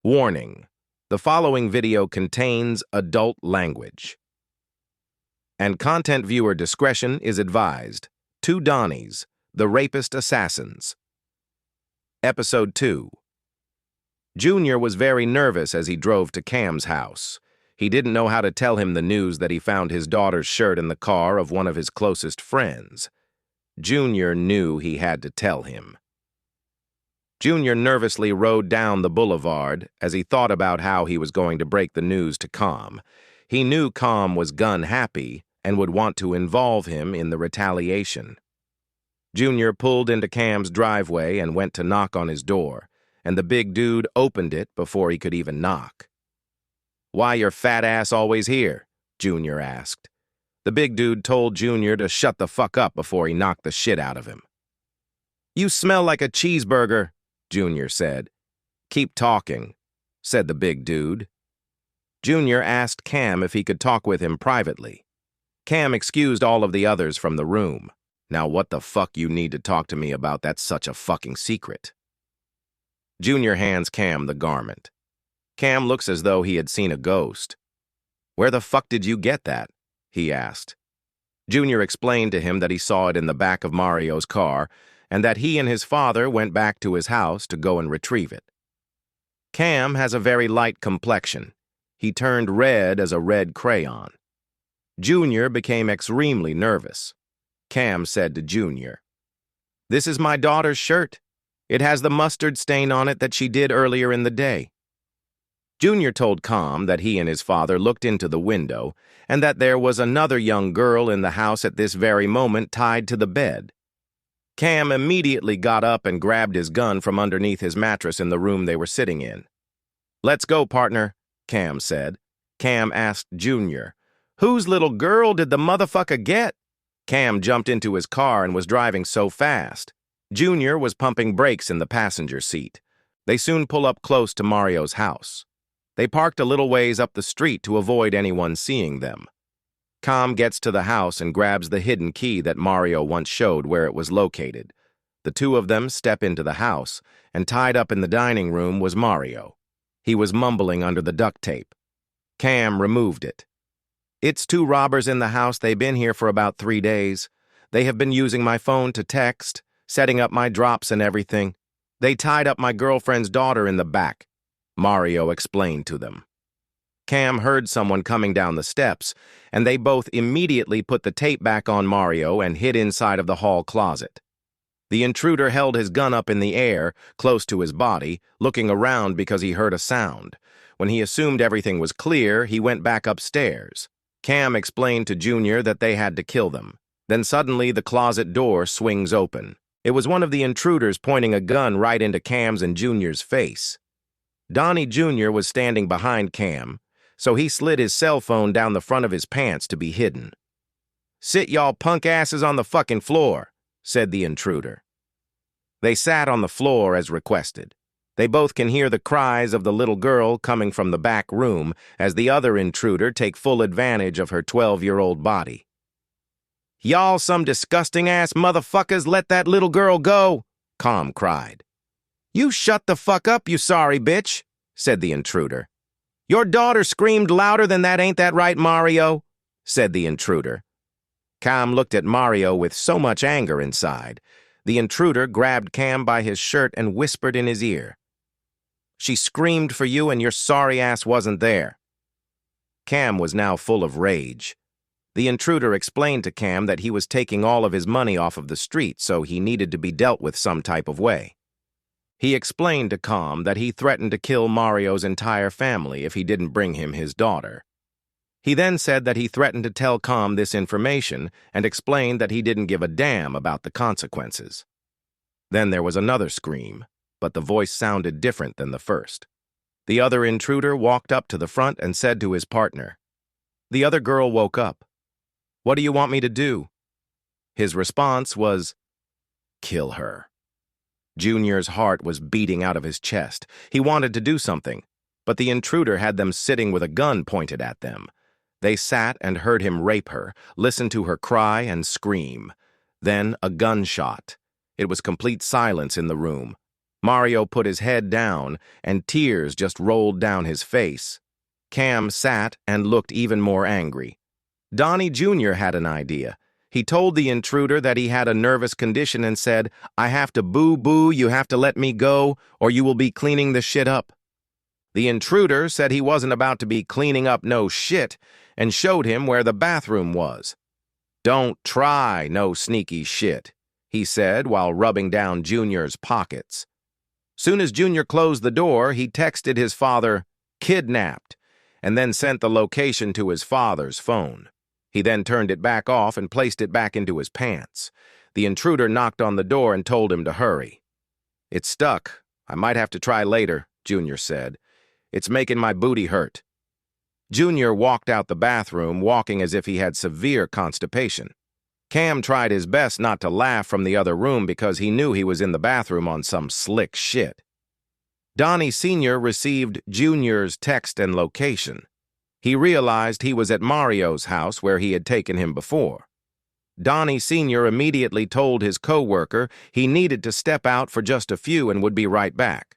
Warning: the following video contains adult language, and content viewer discretion is advised. Two Donnies, the Rapist Assassins. Episode 2. Junior was very nervous as he drove to Cam's house. He didn't know how to tell him the news that he found his daughter's shirt in the car of one of his closest friends. Junior knew he had to tell him. Junior nervously rode down the boulevard as he thought about how he was going to break the news to Cam. He knew Cam was gun-happy and would want to involve him in the retaliation. Junior pulled into Cam's driveway and went to knock on his door, and the big dude opened it before he could even knock. "Why your fat ass always here?" Junior asked. The big dude told Junior to shut the fuck up before he knocked the shit out of him. "You smell like a cheeseburger," Junior said. "Keep talking," said the big dude. Junior asked Cam if he could talk with him privately. Cam excused all of the others from the room. "Now what the fuck you need to talk to me about? That's such a fucking secret." Junior hands Cam the garment. Cam looks as though he had seen a ghost. "Where the fuck did you get that?" he asked. Junior explained to him that he saw it in the back of Mario's car, and that he and his father went back to his house to go and retrieve it. Cam has a very light complexion. He turned red as a red crayon. Junior became extremely nervous. Cam said to Junior, "This is my daughter's shirt. It has the mustard stain on it that she did earlier in the day." Junior told Cam that he and his father looked into the window and that there was another young girl in the house at this very moment tied to the bed. Cam immediately got up and grabbed his gun from underneath his mattress in the room they were sitting in. "Let's go, partner," Cam said. Cam asked Junior, "Whose little girl did the motherfucker get?" Cam jumped into his car and was driving so fast. Junior was pumping brakes in the passenger seat. They soon pull up close to Mario's house. They parked a little ways up the street to avoid anyone seeing them. Cam gets to the house and grabs the hidden key that Mario once showed where it was located. The two of them step into the house, and tied up in the dining room was Mario. He was mumbling under the duct tape. Cam removed it. "It's two robbers in the house. They've been here for about 3 days. They have been using my phone to text, setting up my drops and everything. They tied up my girlfriend's daughter in the back," Mario explained to them. Cam heard someone coming down the steps, and they both immediately put the tape back on Mario and hid inside of the hall closet. The intruder held his gun up in the air, close to his body, looking around because he heard a sound. When he assumed everything was clear, he went back upstairs. Cam explained to Junior that they had to kill them. Then suddenly the closet door swings open. It was one of the intruders pointing a gun right into Cam's and Junior's face. Donnie Jr. was standing behind Cam, so he slid his cell phone down the front of his pants to be hidden. "Sit y'all punk asses on the fucking floor," said the intruder. They sat on the floor as requested. They both can hear the cries of the little girl coming from the back room as the other intruder take full advantage of her 12-year-old body. "Y'all some disgusting-ass motherfuckers, let that little girl go," Cam cried. "You shut the fuck up, you sorry bitch," said the intruder. "Your daughter screamed louder than that, ain't that right, Mario?" said the intruder. Cam looked at Mario with so much anger inside. The intruder grabbed Cam by his shirt and whispered in his ear, "She screamed for you and your sorry ass wasn't there." Cam was now full of rage. The intruder explained to Cam that he was taking all of his money off of the street, so he needed to be dealt with some type of way. He explained to Cam that he threatened to kill Mario's entire family if he didn't bring him his daughter. He then said that he threatened to tell Cam this information and explained that he didn't give a damn about the consequences. Then there was another scream, but the voice sounded different than the first. The other intruder walked up to the front and said to his partner, The other girl woke up. "What do you want me to do?" His response was, "Kill her." Junior's heart was beating out of his chest. He wanted to do something, but the intruder had them sitting with a gun pointed at them. They sat and heard him rape her, listened to her cry and scream. Then a gunshot. It was complete silence in the room. Mario put his head down, and tears just rolled down his face. Cam sat and looked even more angry. Donnie Jr. had an idea. He told the intruder that he had a nervous condition and said, "I have to boo-boo, you have to let me go, or you will be cleaning the shit up." The intruder said he wasn't about to be cleaning up no shit and showed him where the bathroom was. "Don't try no sneaky shit," he said while rubbing down Junior's pockets. Soon as Junior closed the door, he texted his father, "Kidnapped," and then sent the location to his father's phone. He then turned it back off and placed it back into his pants. The intruder knocked on the door and told him to hurry. "It's stuck. I might have to try later," Junior said. "It's making my booty hurt." Junior walked out the bathroom, walking as if he had severe constipation. Cam tried his best not to laugh from the other room because he knew he was in the bathroom on some slick shit. Donnie Sr. received Junior's text and location. He realized he was at Mario's house where he had taken him before. Donnie Sr. immediately told his co-worker he needed to step out for just a few and would be right back.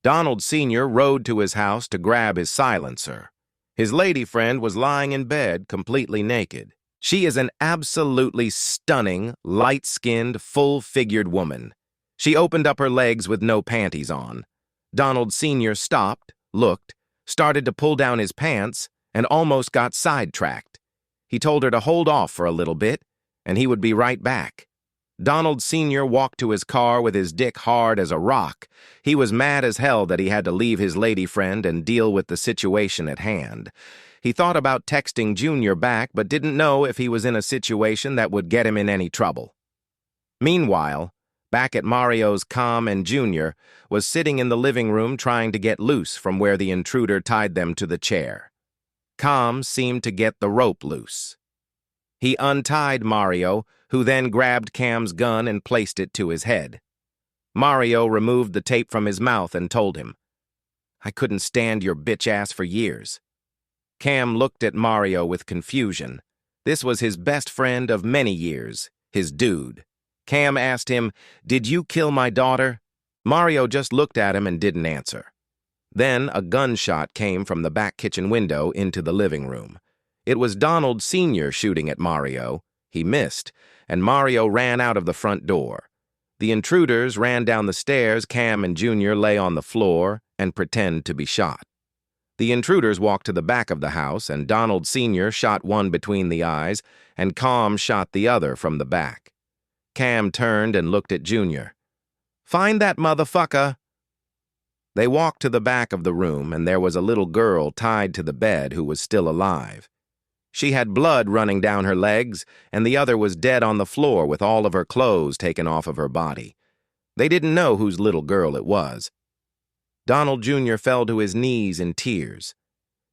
Donald Sr. rode to his house to grab his silencer. His lady friend was lying in bed, completely naked. She is an absolutely stunning, light-skinned, full-figured woman. She opened up her legs with no panties on. Donald Sr. stopped, looked, started to pull down his pants, and almost got sidetracked. He told her to hold off for a little bit, and he would be right back. Donald Sr. walked to his car with his dick hard as a rock. He was mad as hell that he had to leave his lady friend and deal with the situation at hand. He thought about texting Junior back, but didn't know if he was in a situation that would get him in any trouble. Meanwhile, back at Mario's, Cam and Junior was sitting in the living room trying to get loose from where the intruder tied them to the chair. Cam seemed to get the rope loose. He untied Mario, who then grabbed Cam's gun and placed it to his head. Mario removed the tape from his mouth and told him, "I couldn't stand your bitch ass for years." Cam looked at Mario with confusion. This was his best friend of many years, his dude. Cam asked him, "Did you kill my daughter?" Mario just looked at him and didn't answer. Then a gunshot came from the back kitchen window into the living room. It was Donald Sr. shooting at Mario. He missed, and Mario ran out of the front door. The intruders ran down the stairs. Cam and Junior lay on the floor and pretend to be shot. The intruders walked to the back of the house, and Donald Sr. shot one between the eyes, and Cam shot the other from the back. Cam turned and looked at Junior. "Find that motherfucker." They walked to the back of the room, and there was a little girl tied to the bed who was still alive. She had blood running down her legs, and the other was dead on the floor with all of her clothes taken off of her body. They didn't know whose little girl it was. Donald Jr. fell to his knees in tears.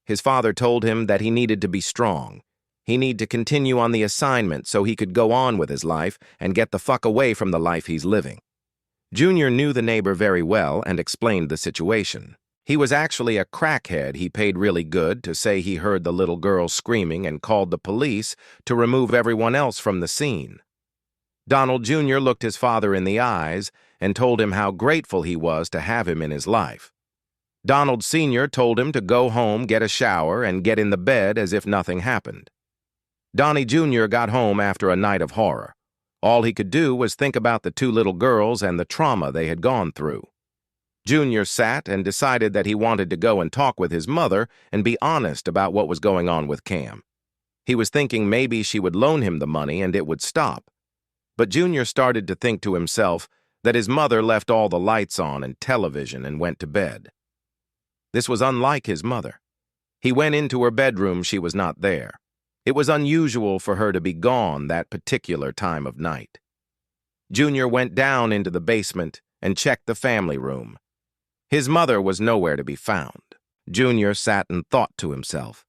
His father told him that he needed to be strong. He needed to continue on the assignment so he could go on with his life and get the fuck away from the life he's living. Junior knew the neighbor very well and explained the situation. He was actually a crackhead. He paid really good to say he heard the little girl screaming and called the police to remove everyone else from the scene. Donald Jr. looked his father in the eyes and told him how grateful he was to have him in his life. Donald Sr. told him to go home, get a shower, and get in the bed as if nothing happened. Donnie Jr. got home after a night of horror. All he could do was think about the two little girls and the trauma they had gone through. Junior sat and decided that he wanted to go and talk with his mother and be honest about what was going on with Cam. He was thinking maybe she would loan him the money and it would stop. But Junior started to think to himself that his mother left all the lights on and television and went to bed. This was unlike his mother. He went into her bedroom. She was not there. It was unusual for her to be gone that particular time of night. Junior went down into the basement and checked the family room. His mother was nowhere to be found. Junior sat and thought to himself,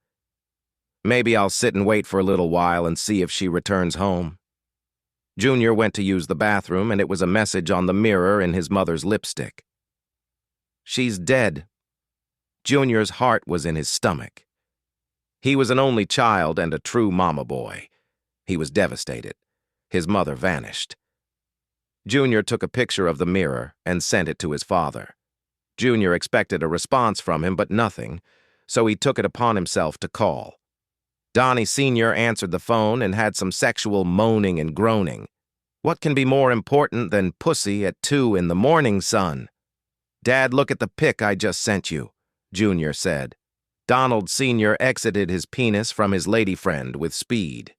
"Maybe I'll sit and wait for a little while and see if she returns home." Junior went to use the bathroom, and it was a message on the mirror in his mother's lipstick. "She's dead." Junior's heart was in his stomach. He was an only child and a true mama boy. He was devastated. His mother vanished. Junior took a picture of the mirror and sent it to his father. Junior expected a response from him, but nothing, so he took it upon himself to call. Donnie Sr. answered the phone and had some sexual moaning and groaning. "What can be more important than pussy at 2 in the morning, son?" "Dad, look at the pic I just sent you," Junior said. Donald Sr. exited his penis from his lady friend with speed.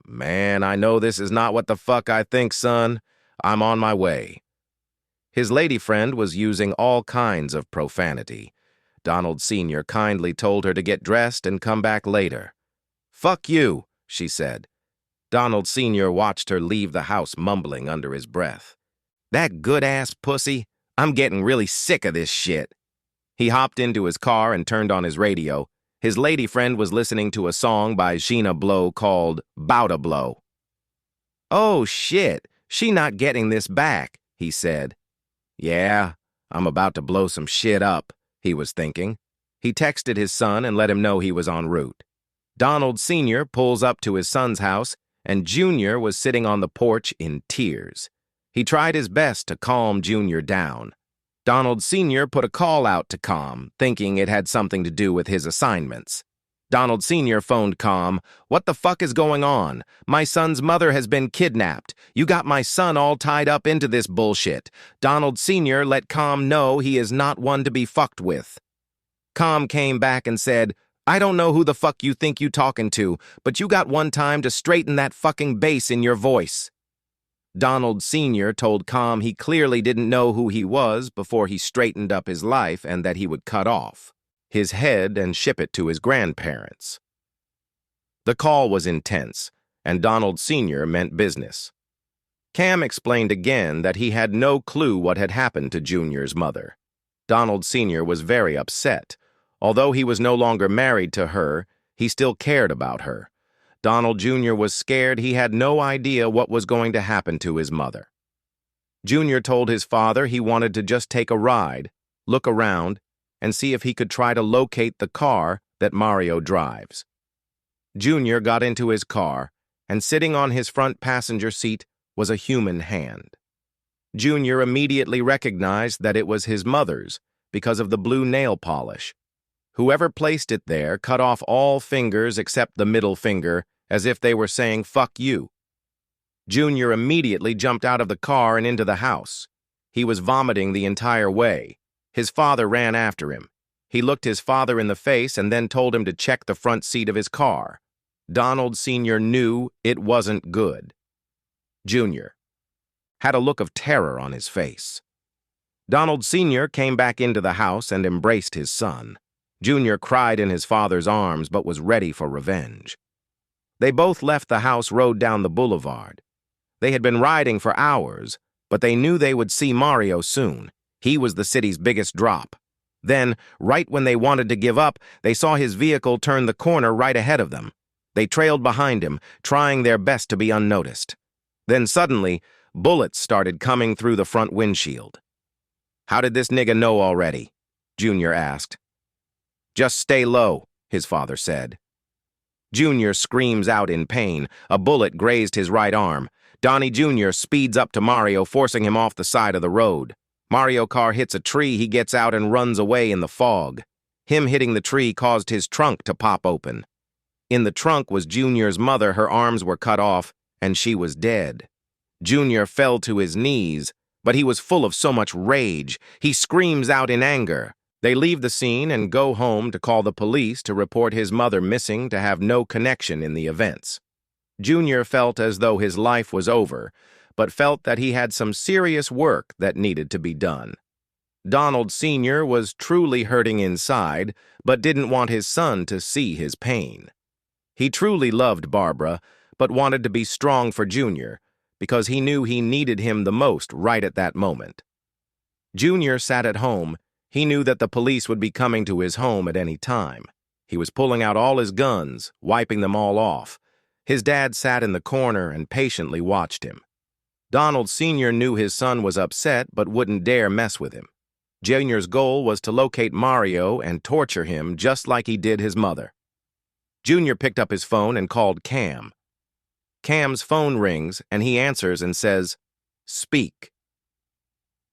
"Man, I know this is not what the fuck I think, son. I'm on my way." His lady friend was using all kinds of profanity. Donald Sr. kindly told her to get dressed and come back later. "Fuck you," she said. Donald Sr. watched her leave the house mumbling under his breath. "That good-ass pussy, I'm getting really sick of this shit." He hopped into his car and turned on his radio. His lady friend was listening to a song by Sheena Blow called "Bout a Blow." "Oh, shit, she not getting this back," he said. "Yeah, I'm about to blow some shit up," he was thinking. He texted his son and let him know he was en route. Donald Sr. pulls up to his son's house, and Junior was sitting on the porch in tears. He tried his best to calm Junior down. Donald Sr. put a call out to Com, thinking it had something to do with his assignments. Donald Sr. phoned Com. "What the fuck is going on? My son's mother has been kidnapped. You got my son all tied up into this bullshit." Donald Sr. let Com know he is not one to be fucked with. Com came back and said, "I don't know who the fuck you think you talking to, but you got one time to straighten that fucking bass in your voice." Donald Sr. told Com he clearly didn't know who he was before he straightened up his life and that he would cut off his head and ship it to his grandparents. The call was intense, and Donald Sr. meant business. Cam explained again that he had no clue what had happened to Junior's mother. Donald Sr. was very upset. Although he was no longer married to her, he still cared about her. Donald Jr. was scared he had no idea what was going to happen to his mother. Junior told his father he wanted to just take a ride, look around, and see if he could try to locate the car that Mario drives. Junior got into his car, and sitting on his front passenger seat was a human hand. Junior immediately recognized that it was his mother's because of the blue nail polish. Whoever placed it there cut off all fingers except the middle finger, as if they were saying, "Fuck you." Junior immediately jumped out of the car and into the house. He was vomiting the entire way. His father ran after him. He looked his father in the face and then told him to check the front seat of his car. Donald Sr. knew it wasn't good. Junior had a look of terror on his face. Donald Sr. came back into the house and embraced his son. Junior cried in his father's arms but was ready for revenge. They both left the house, rode down the boulevard. They had been riding for hours, but they knew they would see Mario soon. He was the city's biggest drop. Then, right when they wanted to give up, they saw his vehicle turn the corner right ahead of them. They trailed behind him, trying their best to be unnoticed. Then suddenly, bullets started coming through the front windshield. "How did this nigga know already?" Junior asked. "Just stay low," his father said. Junior screams out in pain. A bullet grazed his right arm. Donnie Jr. speeds up to Mario, forcing him off the side of the road. Mario car hits a tree. He gets out and runs away in the fog. Him hitting the tree caused his trunk to pop open. In the trunk was Junior's mother. Her arms were cut off, and she was dead. Junior fell to his knees, but he was full of so much rage. He screams out in anger. They leave the scene and go home to call the police to report his mother missing to have no connection in the events. Junior felt as though his life was over, but felt that he had some serious work that needed to be done. Donald Sr. was truly hurting inside, but didn't want his son to see his pain. He truly loved Barbara, but wanted to be strong for Junior, because he knew he needed him the most right at that moment. Junior sat at home. He knew that the police would be coming to his home at any time. He was pulling out all his guns, wiping them all off. His dad sat in the corner and patiently watched him. Donald Sr. knew his son was upset but wouldn't dare mess with him. Junior's goal was to locate Mario and torture him just like he did his mother. Junior picked up his phone and called Cam. Cam's phone rings and he answers and says, Speak.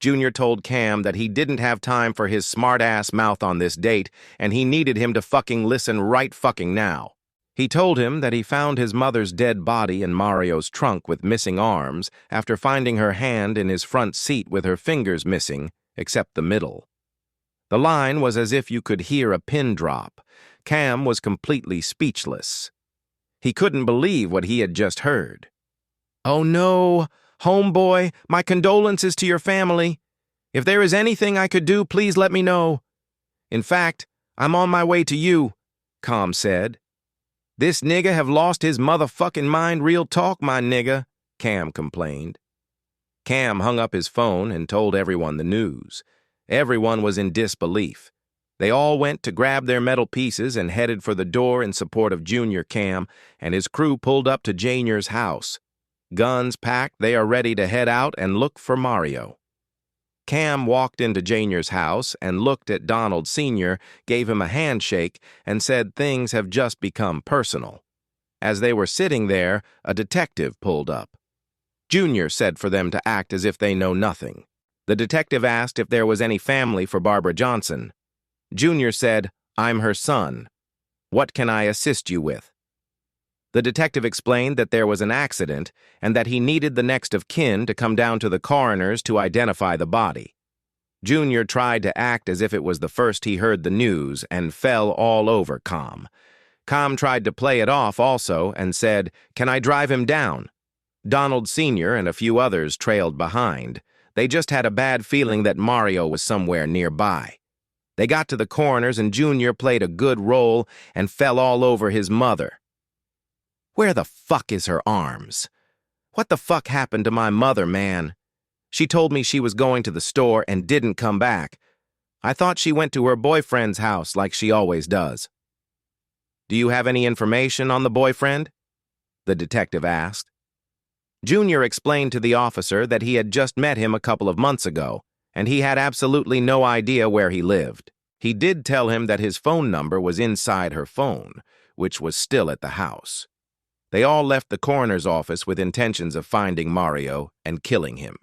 Junior told Cam that he didn't have time for his smart-ass mouth on this date, and he needed him to fucking listen right fucking now. He told him that he found his mother's dead body in Mario's trunk with missing arms after finding her hand in his front seat with her fingers missing, except the middle. The line was as if you could hear a pin drop. Cam was completely speechless. He couldn't believe what he had just heard. "Oh no, homeboy, my condolences to your family. If there is anything I could do, please let me know. In fact, I'm on my way to you," Cam said. "This nigga have lost his motherfucking mind, real talk, my nigga," Cam complained. Cam hung up his phone and told everyone the news. Everyone was in disbelief. They all went to grab their metal pieces and headed for the door in support of Junior. Cam and his crew pulled up to Junior's house. Guns packed, they are ready to head out and look for Mario. Cam walked into Junior's house and looked at Donald Sr., gave him a handshake, and said things have just become personal. As they were sitting there, a detective pulled up. Junior said for them to act as if they know nothing. The detective asked if there was any family for Barbara Johnson. Junior said, "I'm her son. What can I assist you with?" The detective explained that there was an accident and that he needed the next of kin to come down to the coroner's to identify the body. Junior tried to act as if it was the first he heard the news and fell all over Cam. Cam tried to play it off also and said, "Can I drive him down?" Donald Sr. and a few others trailed behind. They just had a bad feeling that Mario was somewhere nearby. They got to the coroner's and Junior played a good role and fell all over his mother. "Where the fuck is her arms? What the fuck happened to my mother, man? She told me she was going to the store and didn't come back. I thought she went to her boyfriend's house like she always does." "Do you have any information on the boyfriend?" the detective asked. Junior explained to the officer that he had just met him a couple of months ago, and he had absolutely no idea where he lived. He did tell him that his phone number was inside her phone, which was still at the house. They all left the coroner's office with intentions of finding Mario and killing him.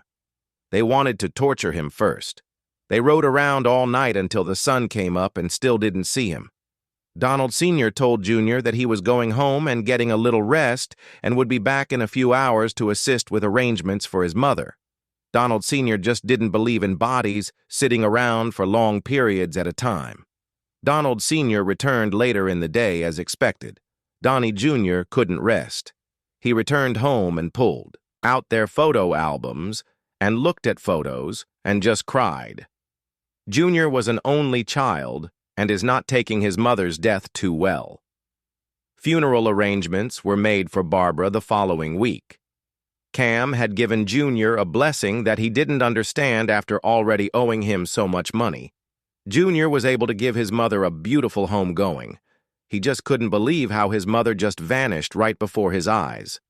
They wanted to torture him first. They rode around all night until the sun came up and still didn't see him. Donald Sr. told Junior that he was going home and getting a little rest and would be back in a few hours to assist with arrangements for his mother. Donald Sr. just didn't believe in bodies sitting around for long periods at a time. Donald Sr. returned later in the day as expected. Donnie Jr. couldn't rest. He returned home and pulled out their photo albums and looked at photos and just cried. Junior was an only child and is not taking his mother's death too well. Funeral arrangements were made for Barbara the following week. Cam had given Junior a blessing that he didn't understand after already owing him so much money. Junior was able to give his mother a beautiful homegoing. He just couldn't believe how his mother just vanished right before his eyes.